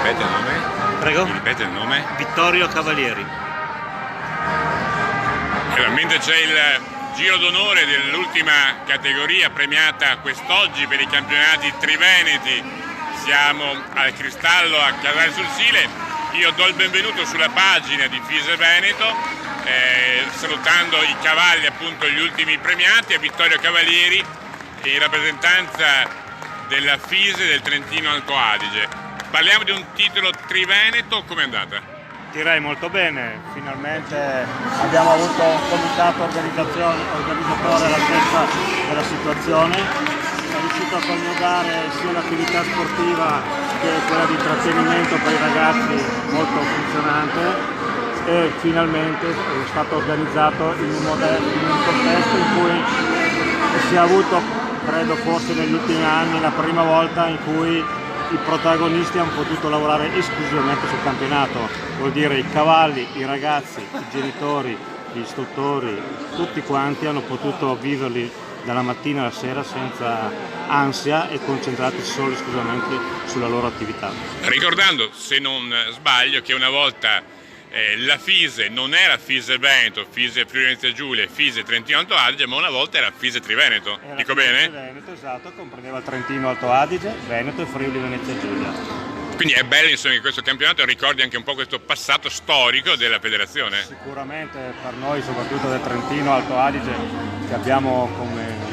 ripete il nome? Prego? Mi ripete il nome? Vittorio Cavalieri. Mentre c'è il giro d'onore dell'ultima categoria premiata quest'oggi per i campionati triveneti, siamo al Cristallo a Casale sul Sile. Io do il benvenuto sulla pagina di FISE Veneto, salutando i cavalli, appunto gli ultimi premiati, a Vittorio Cavalieri in rappresentanza della FISE del Trentino Alto Adige. Parliamo di un titolo triveneto, com'è andata? Direi molto bene, finalmente abbiamo avuto un comitato organizzatore all'altezza della situazione, è riuscito a coniugare sia l'attività sportiva che quella di intrattenimento per i ragazzi molto funzionante e finalmente è stato organizzato in un contesto in cui si è avuto, credo forse negli ultimi anni, la prima volta in cui i protagonisti hanno potuto lavorare esclusivamente sul campionato, vuol dire i cavalli, i ragazzi, i genitori, gli istruttori, tutti quanti hanno potuto viverli dalla mattina alla sera senza ansia e concentrati solo e esclusivamente sulla loro attività. Ricordando, se non sbaglio, che una volta la FISE non era FISE Veneto, FISE Friuli Venezia Giulia, FISE Trentino Alto Adige, ma una volta era FISE Triveneto. Era dico FISE bene? Veneto, esatto, comprendeva il Trentino Alto Adige, Veneto e Friuli Venezia Giulia. Quindi è bello, insomma, che questo campionato ricordi anche un po' questo passato storico della federazione? Sicuramente per noi, soprattutto del Trentino Alto Adige, che abbiamo come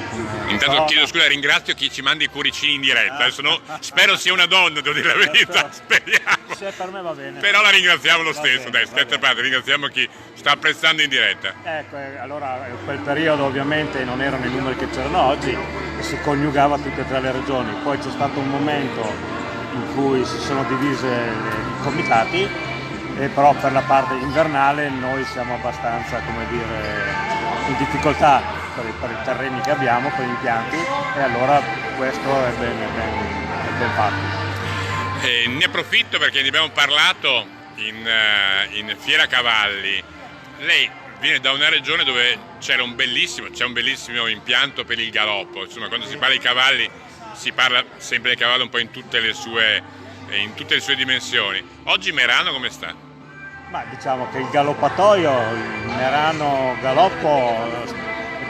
intanto chiedo scusa, ringrazio chi ci manda i cuoricini in diretta, adesso no, spero sia una donna, devo dire la verità, speriamo. Se per me va bene. Però la ringraziamo lo stesso, dai, scherzo a parte, ringraziamo chi sta apprezzando in diretta. Ecco, allora in quel periodo ovviamente non erano i numeri che c'erano oggi e si coniugava tutte e tre le regioni, poi c'è stato un momento in cui si sono divise i comitati e però per la parte invernale noi siamo abbastanza, come dire, in difficoltà per i terreni che abbiamo, per gli impianti, e allora questo è ben fatto. Ne approfitto perché ne abbiamo parlato in Fiera Cavalli. Lei viene da una regione dove c'è un bellissimo impianto per il galoppo, insomma quando si parla di cavalli si parla sempre del cavallo un po' in tutte le sue dimensioni. Oggi Merano come sta? Ma diciamo che il galoppatoio, il Merano Galoppo,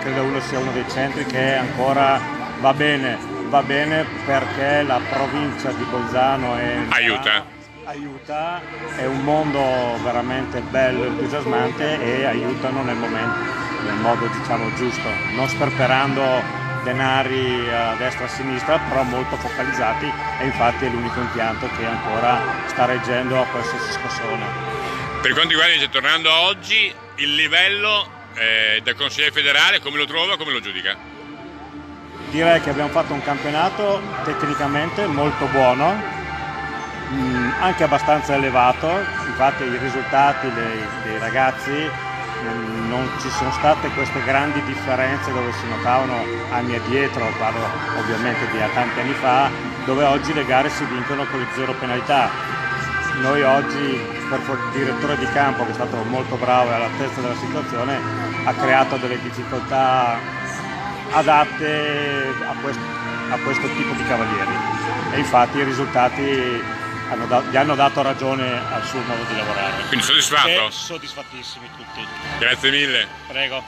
credo sia uno dei centri che ancora va bene perché la provincia di Bolzano aiuta, è un mondo veramente bello, entusiasmante e aiutano nel modo diciamo giusto, non sperperando denari a destra e a sinistra, però molto focalizzati, e infatti è l'unico impianto che ancora sta reggendo a qualsiasi scossone. Per quanto riguarda, tornando a oggi, il livello del consigliere federale come lo trova, come lo giudica? Direi che abbiamo fatto un campionato tecnicamente molto buono, anche abbastanza elevato, infatti i risultati dei ragazzi non ci sono state queste grandi differenze dove si notavano anni addietro, parlo ovviamente di tanti anni fa, dove oggi le gare si vincono con le 0 penalità. Noi oggi, il direttore di campo, che è stato molto bravo e all'altezza della situazione, ha creato delle difficoltà adatte a questo tipo di cavalieri e infatti i risultati gli hanno dato ragione al suo modo di lavorare. Quindi soddisfatto? Soddisfattissimi tutti. Grazie mille. Prego.